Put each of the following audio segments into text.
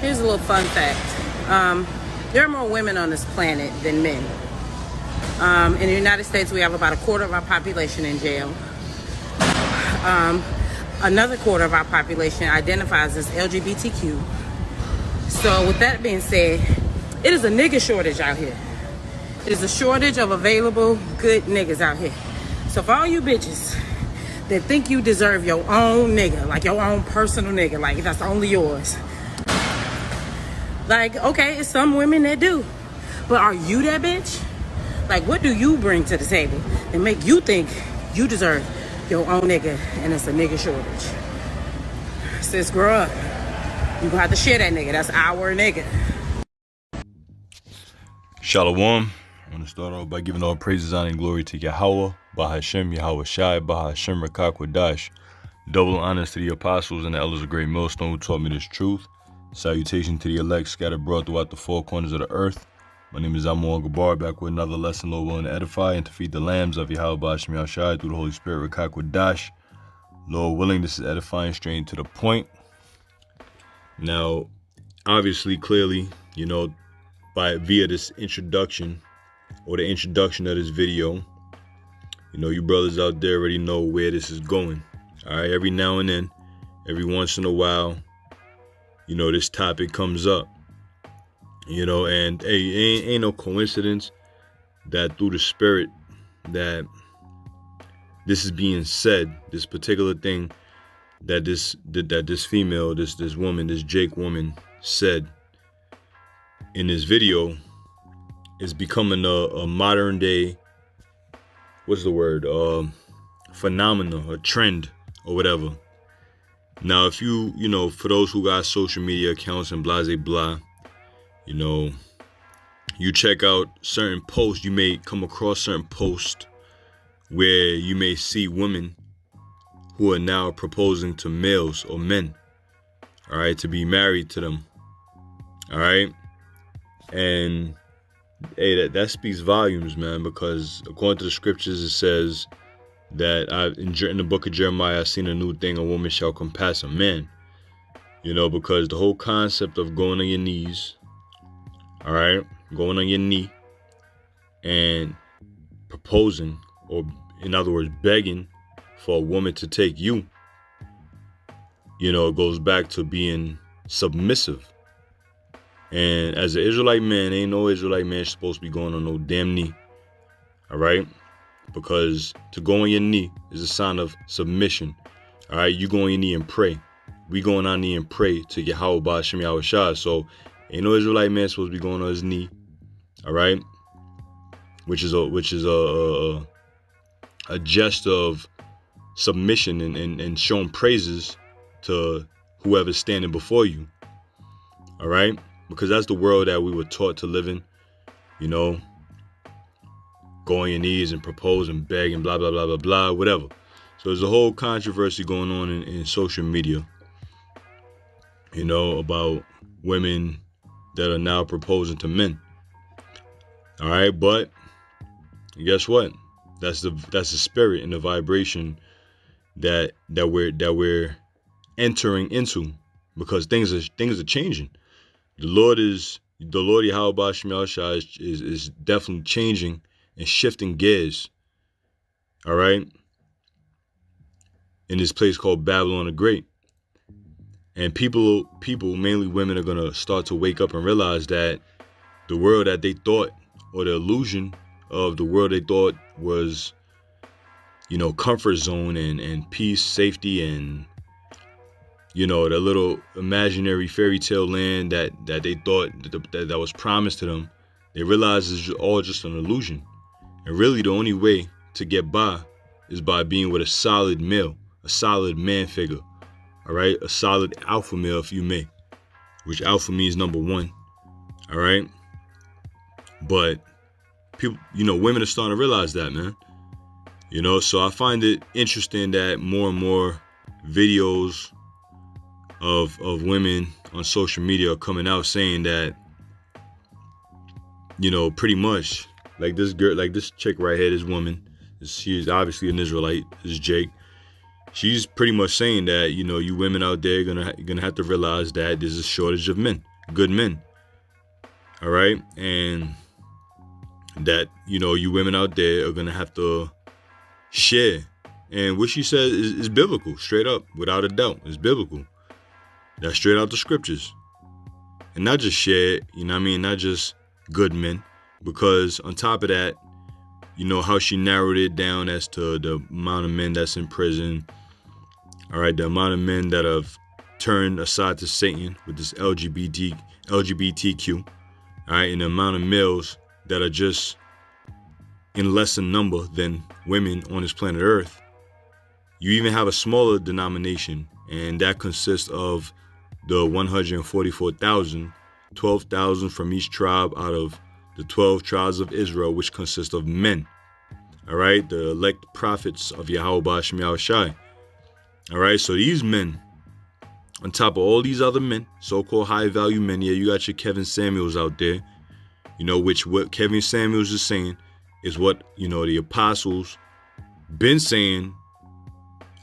Here's a little fun fact. There are more women on this planet than men. In the United States, we have about a quarter of our population in jail. Another quarter of our population identifies as LGBTQ. So with that being said, it is a nigga shortage out here. It is a shortage of available good niggas out here. So for all you bitches that think you deserve your own nigga, like your own personal nigga, like that's only yours. Like, okay, it's some women that do. But are you that bitch? Like, what do you bring to the table that make you think you deserve your own nigga and it's a nigga shortage? Sis, grow up. You gonna have to share that nigga. That's our nigga. Shalom. I want to start off by giving all praises, honor, and glory to Yahweh, Bahashem, Yahweh Shai, Bahashem, Rakak Wadash. Double honors to the apostles and the elders of Great Millstone who taught me this truth. Salutation to the elect scattered abroad throughout the four corners of the earth. My name is Amon Gabar, back with another lesson, Lord willing to edify and to feed the lambs of Yahweh Bahashem Yahweh Shai through the Holy Spirit, Rakak Wadash. Lord willing, this is edifying, straight to the point. Now, obviously, clearly, via this introduction, or the introduction of this video, you brothers out there already know where this is going. All right, every now and then, every once in a while, this topic comes up. And hey, ain't no coincidence that through the spirit that this is being said, this particular thing that this female, this woman, this Jake woman said in this video is becoming a modern day, phenomenon, a trend or whatever. Now, if you for those who got social media accounts and blah, blah, you check out certain posts, you may come across certain posts where you may see women who are now proposing to males or men, all right, to be married to them, all right? And hey, that speaks volumes, man, because according to the scriptures, it says that in the book of Jeremiah, I've seen a new thing, a woman shall compass a man, because the whole concept of going on your knees, all right, going on your knee and proposing, or in other words, begging for a woman to take you, it goes back to being submissive. And as an Israelite man, ain't no Israelite man supposed to be going on no damn knee. All right? Because to go on your knee is a sign of submission. All right? You go on your knee and pray. We go on our knee and pray to Yahweh Bahashem Yahweh Shai. So ain't no Israelite man supposed to be going on his knee. All right? Which is a gesture of submission and showing praises to whoever's standing before you. All right? Because that's the world that we were taught to live in. Go on your knees and propose and beg and blah, blah, blah, blah, blah, whatever. So there's a whole controversy going on in social media, about women that are now proposing to men. All right, but guess what? That's the spirit and the vibration that we're entering into, because things are changing. The Lord Yahweh Bahashem Yahweh Shai is definitely changing and shifting gears. All right, in this place called Babylon the Great, and people, mainly women, are gonna start to wake up and realize that the world that they thought, or the illusion of the world they thought was, comfort zone and peace, safety, and the little imaginary fairy tale land that they thought that was promised to them, they realize is all just an illusion. And really the only way to get by is by being with a solid male, a solid man figure, all right? A solid alpha male, if you may, which alpha means number one, all right? But people, women are starting to realize that, man. So I find it interesting that more and more videos of women on social media are coming out saying that, pretty much like this girl, like this chick right here, this woman, she is obviously an Israelite, this is Jake. she's pretty much saying that, you know, you women out there are gonna have to realize that there's a shortage of men, good men. All right, and that, you know, you women out there are gonna have to share. And what she says is biblical, straight up, without a doubt. It's biblical. That's straight out the scriptures. And not just share, you know what I mean? Not just good men. Because on top of that, you know, how she narrowed it down as to the amount of men that's in prison. All right, the amount of men that have turned aside to Satan with this LGBTQ. All right, and the amount of males that are just in lesser number than women on this planet Earth. You even have a smaller denomination, and that consists of the 144,000, 12,000 from each tribe out of the 12 tribes of Israel, which consist of men. All right, the elect prophets of Yahweh Ba'Shem Yahushai. All right, so these men, on top of all these other men, so-called high-value men, yeah, you got your Kevin Samuels out there, you know, which what Kevin Samuels is saying is what, you know, the apostles been saying.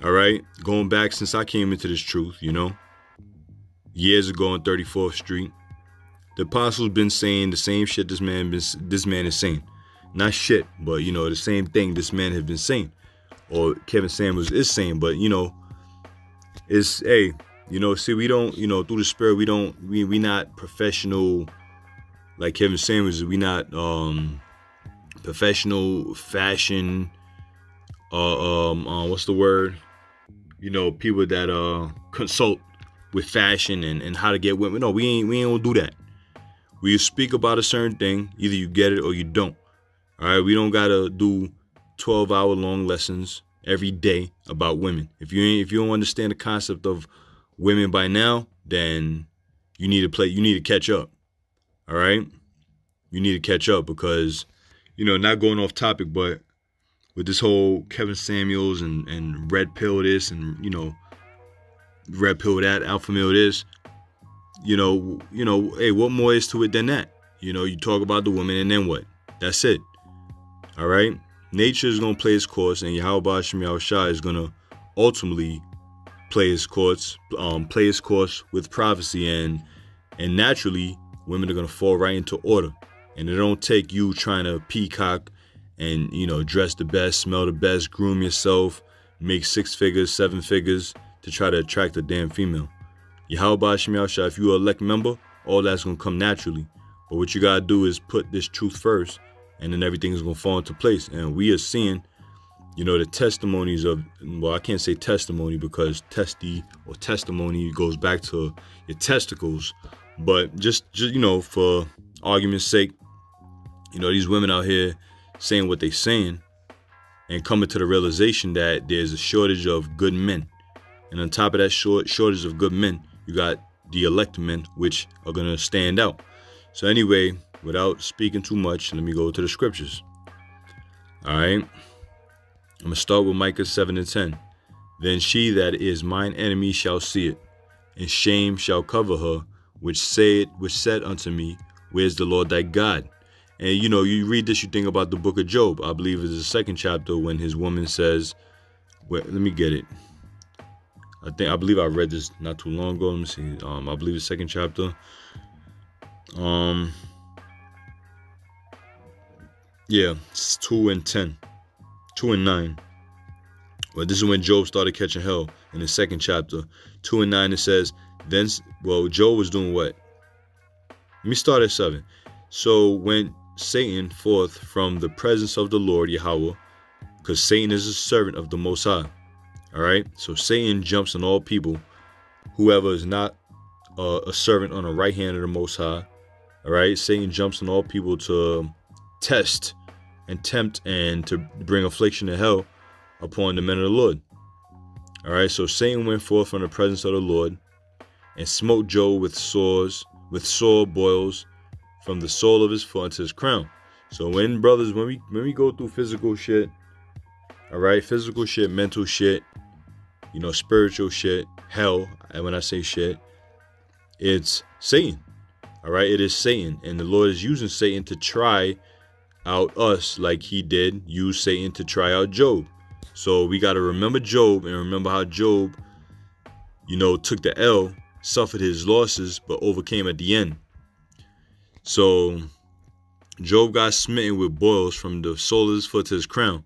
All right, going back since I came into this truth, you know, years ago on 34th Street, the apostles been saying the same shit this man is saying. Not shit, but, you know, the same thing this man has been saying, or Kevin Samuels is saying. But, you know, it's, hey, you know, see, we don't, you know, through the spirit, we not professional like Kevin Samuels. We not professional fashion, what's the word? You know, people that consult with fashion and how to get women. No, we ain't gonna do that. We speak about a certain thing, either you get it or you don't. All right, we don't gotta do 12-hour long lessons every day about women. If you don't understand the concept of women by now, then you need to catch up. All right, you need to catch up because, you know, not going off topic, but with this whole Kevin Samuels and red pill this and, you know, red pill that, alpha male this, you know, hey, what more is to it than that? You know, you talk about the woman and then what? That's it. All right. Nature is going to play its course, and Yahweh Ba'Shem Yahushai is going to ultimately play his course with prophecy, and naturally women are going to fall right into order. And it don't take you trying to peacock and, you know, dress the best, smell the best, groom yourself, make 6 figures, 7 figures to try to attract a damn female. Yahweh Ba'Shem Yahushai, if you're an elect member, all that's going to come naturally. But what you got to do is put this truth first, and then everything is going to fall into place. And we are seeing, you know, the testimonies of, well, I can't say testimony because testimony goes back to your testicles. But just you know, for argument's sake, you know, these women out here saying what they're saying and coming to the realization that there's a shortage of good men. And on top of that shortage of good men, you got the elect men, which are going to stand out. So anyway, without speaking too much, let me go to the scriptures. All right. I'm going to start with Micah 7:10. Then she that is mine enemy shall see it, and shame shall cover her, which said unto me, where's the Lord thy God? And, you know, you read this, you think about the book of Job. I believe it's the 2nd chapter when his woman says, well, let me get it. I believe I read this not too long ago. Let me see. I believe the 2nd chapter. Yeah, it's 2 and 10. 2 and 9. Well, this is when Job started catching hell in the 2nd chapter. 2 and 9, it says, then, well, Job was doing what? Let me start at 7. So went Satan forth from the presence of the Lord Yahweh, because Satan is a servant of the Most High. All right. So Satan jumps on all people, whoever is not a servant on the right hand of the Most High. All right. Satan jumps on all people to test and tempt and to bring affliction and hell upon the men of the Lord. All right. So Satan went forth from the presence of the Lord and smote Job with sore boils from the sole of his foot unto his crown. So when we go through physical shit, all right, physical shit, mental shit, you know, spiritual shit, hell, and when I say shit, it's Satan. All right, it is Satan, and the Lord is using Satan to try out us like he did use Satan to try out Job. So we got to remember Job and remember how Job, took the L, suffered his losses, but overcame at the end. So Job got smitten with boils from the sole of his foot to his crown.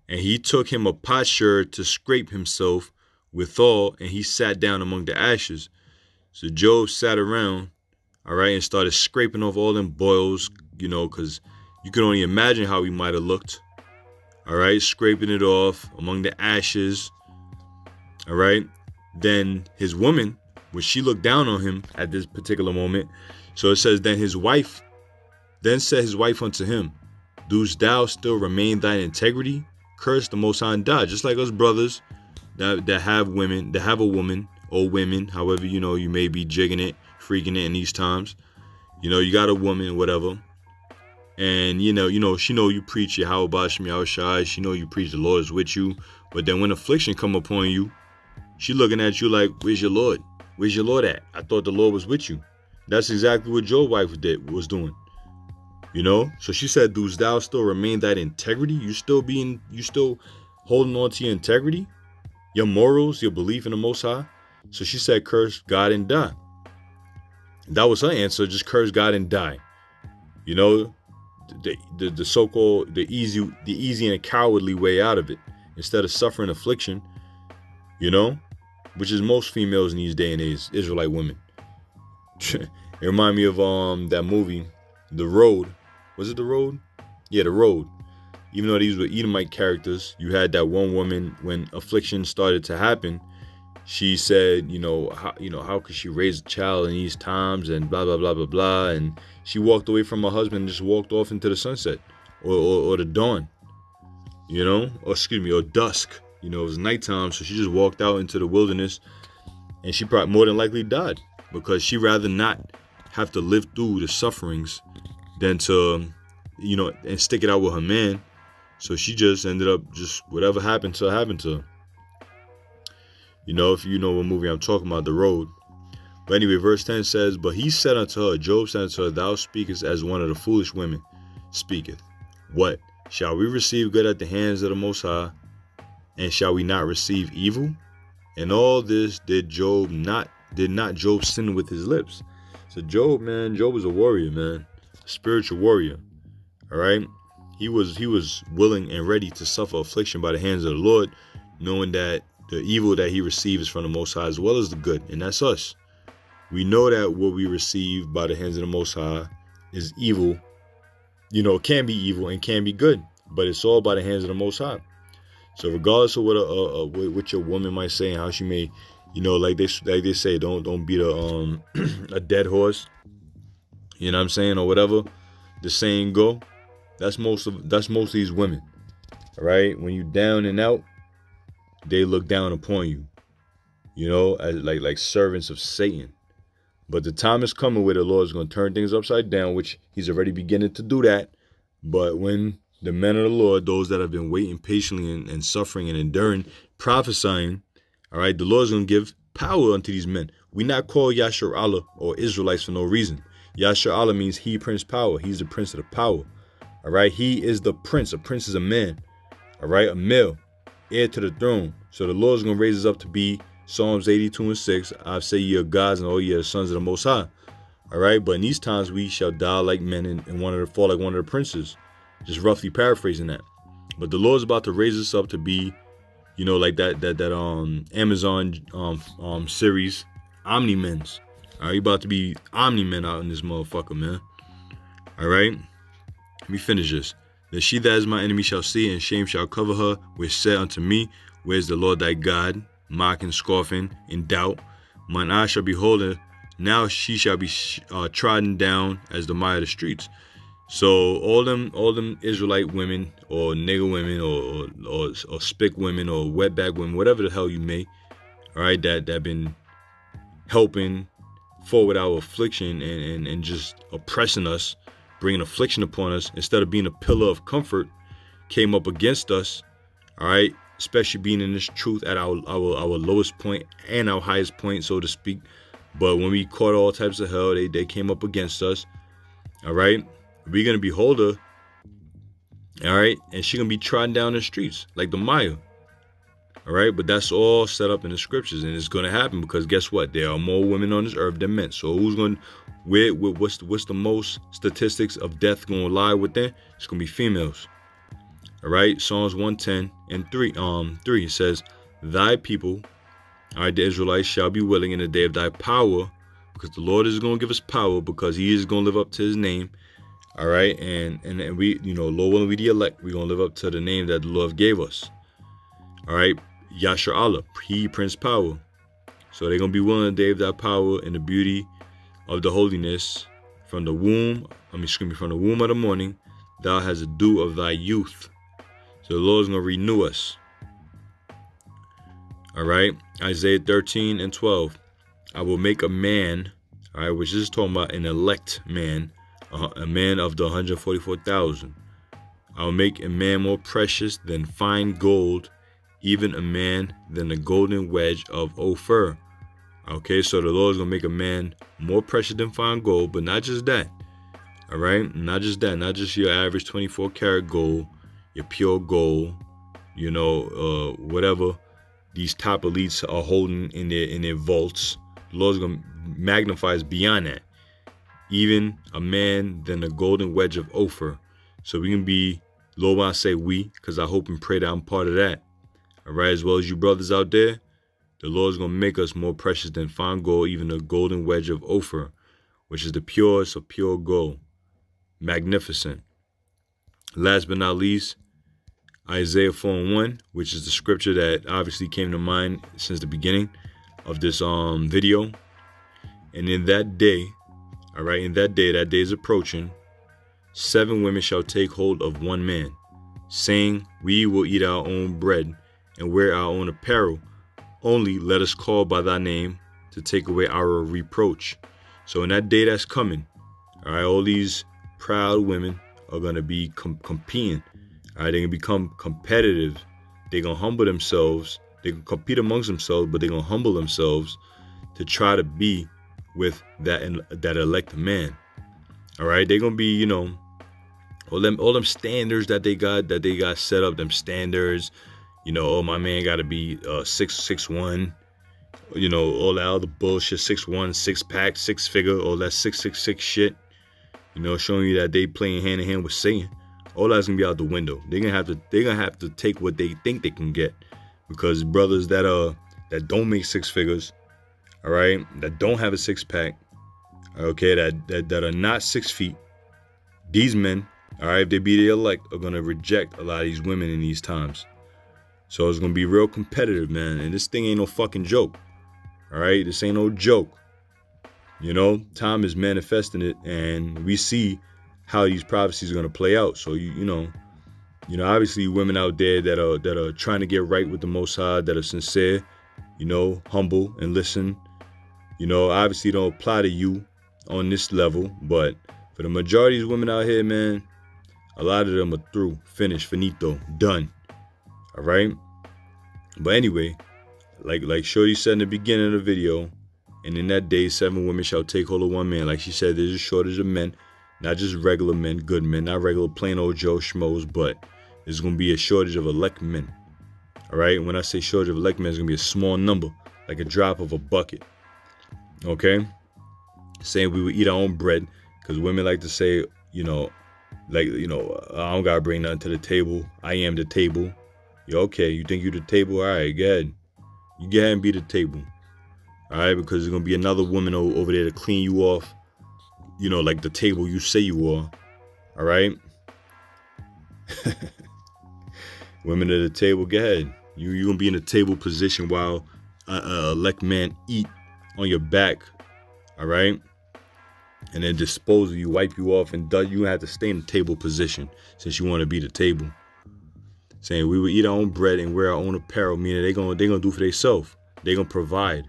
And he took him a potsherd to scrape himself withal, and he sat down among the ashes. So Job sat around, all right, and started scraping off all them boils, because you can only imagine how he might have looked. All right, scraping it off among the ashes. All right. Then his woman, when she looked down on him at this particular moment, so it says, then said his wife unto him, dost thou still remain thine integrity? Curse the Most High and die. Just like us brothers that have women, that have a woman or women, however, you may be jigging it, freaking it in these times. You got a woman, whatever. And, she know you preach your how about Shemi Shai. She know you preach the Lord is with you. But then when affliction come upon you, she looking at you like, where's your Lord? Where's your Lord at? I thought the Lord was with you. That's exactly what Job's wife was doing. So she said, dost thou still remain that integrity? You still holding on to your integrity, your morals, your belief in the Most High? So she said, curse God and die. That was her answer. Just curse God and die. The so-called, the easy and cowardly way out of it, instead of suffering affliction, which is most females in these day and age, Israelite women. It remind me of that movie, The Road. Was it The Road? Yeah, The Road. Even though these were Edomite characters, you had that one woman, when affliction started to happen, she said, how could she raise a child in these times, and blah, blah, blah, blah, blah. And she walked away from her husband and just walked off into the sunset or the dawn, or dusk. It was nighttime, so she just walked out into the wilderness, and she probably more than likely died, because she rather not have to live through the sufferings than to, and stick it out with her man. So she just ended up just whatever happened to her. If you know what movie I'm talking about, The Road. But anyway, verse 10 says, but he said unto her, Job said unto her, thou speakest as one of the foolish women speaketh. What? Shall we receive good at the hands of the Most High? And shall we not receive evil? And all this did not Job sin with his lips? So Job was a warrior, man. A spiritual warrior. All right. He was willing and ready to suffer affliction by the hands of the Lord, knowing that the evil that he receives from the Most High as well as the good. And that's us. We know that what we receive by the hands of the Most High is evil. It can be evil and can be good, but it's all by the hands of the Most High. So regardless of what your woman might say and how she may, like they say, don't beat a dead horse. You know what I'm saying, or whatever the saying go. That's most of these women. All right, when you down and out, they look down upon you. As like servants of Satan. But the time is coming where the Lord is going to turn things upside down, which he's already beginning to do that. But when the men of the Lord, those that have been waiting patiently and suffering and enduring, prophesying, all right, the Lord is going to give power unto these men. We not call Yasher Allah or Israelites for no reason. Yasher Allah means he Prince Power. He's the Prince of the Power. All right, he is the Prince. A prince is a man. All right, a male, heir to the throne. So the Lord is going to raise us up to be Psalms 82 and 6. I say ye are gods and all ye are sons of the Most High. All right, but in these times we shall die like men and fall like one of the princes. Just roughly paraphrasing that. But the Lord's about to raise us up to be, like that Amazon series, Omni-Men's. All right, you about to be Omni-Men out in this motherfucker, man. All right, let me finish this. That she that is my enemy shall see, and shame shall cover her, which said unto me, where's the Lord thy God? Mocking, scoffing, in doubt. Mine eye shall behold her. Now she shall be trodden down as the mire of the streets. So all them Israelite women or nigger women or spick women or wetback women, whatever the hell you may, all right, that been helping forward our affliction and just oppressing us, bringing affliction upon us instead of being a pillar of comfort, came up against us, all right, especially being in this truth at our lowest point and our highest point, so to speak. But when we caught all types of hell, they came up against us, all right. We're going to behold her, All right, and she gonna be trodden down the streets like the Maya. All right, but that's all set up in the scriptures, and it's gonna happen because guess what? There are more women on this earth than men. So who's gonna, what's the most statistics of death gonna lie within? It's gonna be females. All right, Psalms 110 and 3 it says, "Thy people, all right, the Israelites shall be willing in the day of thy power," because the Lord is gonna give us power because He is gonna live up to His name. All right, and we, Lord willing, we the elect, we're gonna live up to the name that the Lord gave us. All right. Yasher Allah, He Prince Power. So they're going to be willing in the day of that power and the beauty of the holiness from the womb. From the womb of the morning, thou hast a dew of thy youth. So the Lord's going to renew us. All right. Isaiah 13 and 12. I will make a man, all right, which is talking about an elect man, a man of the 144,000. I will make a man more precious than fine gold, even a man than the golden wedge of Ophir. Okay, so the Lord is going to make a man more precious than fine gold, but not just that. All right, not just that, not just your average 24 karat gold, your pure gold, whatever these top elites are holding in their vaults. The Lord is going to magnify us beyond that. Even a man than the golden wedge of Ophir. So we can be, Lord, when I say we, because I hope and pray that I'm part of that. All right, as well as you brothers out there, the Lord is going to make us more precious than fine gold, even the golden wedge of Ophir, which is the purest of pure gold. Magnificent. Last but not least, Isaiah 4 and 1, which is the scripture that obviously came to mind since the beginning of this video. And in that day, all right, that day is approaching, 7 women shall take hold of one man, saying, we will eat our own bread and wear our own apparel. Only let us call by thy name to take away our reproach. So in that day that's coming, all right, all these proud women are going to be competing. All right, they're going to become competitive. They're going to humble themselves. They can compete amongst themselves, but they're going to humble themselves to try to be with that elect man. All right, they're going to be, all them standards that they got set up, them standards. Oh, my man got to be 6'1", all that other bullshit, 6'1", 6-pack, 6-figure, all that 666 shit, showing you that they playing hand in hand with Satan. All that's gonna be out the window. They're gonna have to take what they think they can get, because brothers that don't make 6 figures, all right, that don't have a 6-pack, okay, that are not 6 feet, these men, all right, if they be the elect, are gonna reject a lot of these women in these times. So it's going to be real competitive, man. And this thing ain't no fucking joke. All right? This ain't no joke. Time is manifesting it, and we see how these prophecies are going to play out. So, obviously women out there that are trying to get right with the Most High, that are sincere, humble and listen, obviously don't apply to you on this level. But for the majority of these women out here, man, a lot of them are through, finished, finito, done. All right, but anyway, like Shorty said in the beginning of the video, and in that day 7 women shall take hold of one man. Like she said, there's a shortage of men, not just regular men, good men, not regular plain old Joe schmoes, but there's gonna be a shortage of elect men. All right, when I say shortage of elect men, it's gonna be a small number, like a drop of a bucket. Okay, saying we would eat our own bread, because women like to say, I don't gotta bring nothing to the table. I am the table. Okay, you think you the table? All right, go ahead. You go ahead and be the table. All right, because there's going to be another woman over there to clean you off, like the table you say you are. All right? Women at the table, go ahead. You're going to be in a table position while a elect man eat on your back. All right? And then dispose of you, wipe you off, and you have to stay in the table position since you want to be the table. Saying we will eat our own bread and wear our own apparel, meaning they're gonna do for themselves. They're gonna provide,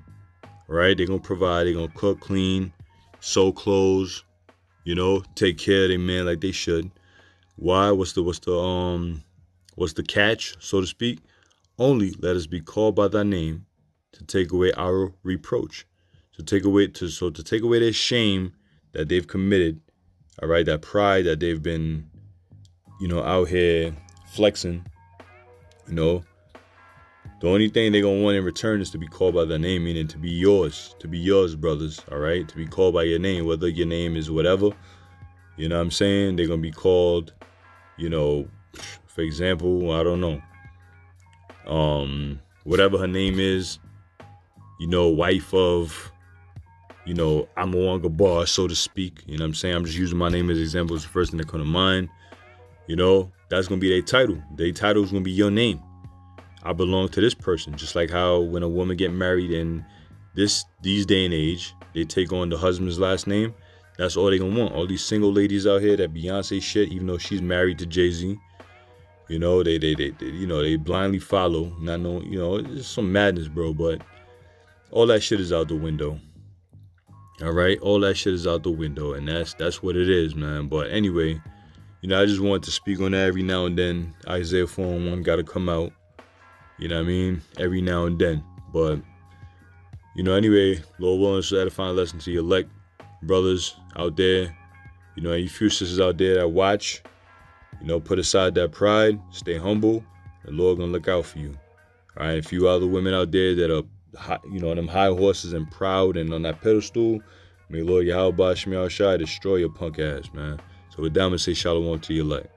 right? They're gonna provide. They're gonna cook, clean, sew clothes, take care of their man like they should. Why? What's the catch, so to speak? Only let us be called by thy name to take away our reproach, to take away their shame that they've committed. All right, that pride that they've been, out here flexing, the only thing they're going to want in return is to be called by their name, meaning to be yours, brothers, all right? To be called by your name, whether your name is whatever, you know what I'm saying? They're going to be called, for example, I don't know, whatever her name is, wife of, I'm Bar, so to speak, you know what I'm saying? I'm just using my name as an example. It's the first thing that comes to mind. That's going to be their title. Their title is going to be your name. I belong to this person. Just like how when a woman get married in these day and age, they take on the husband's last name. That's all they going to want. All these single ladies out here, that Beyonce shit, even though she's married to Jay-Z, they blindly follow. Not know, it's some madness, bro, but all that shit is out the window. All right, all that shit is out the window, and that's what it is, man. But anyway, I just wanted to speak on that every now and then. Isaiah 4:1 got to come out, you know what I mean, every now and then. But, anyway, Lord willing, so that a final lesson to your elect brothers out there, and you few sisters out there that watch, put aside that pride, stay humble, the Lord gonna look out for you. All right, a few other women out there that are, them high horses and proud and on that pedestal, may Lord Yahweh Shai destroy your punk ass, man. So with that, I'm gonna say shalom to your elect.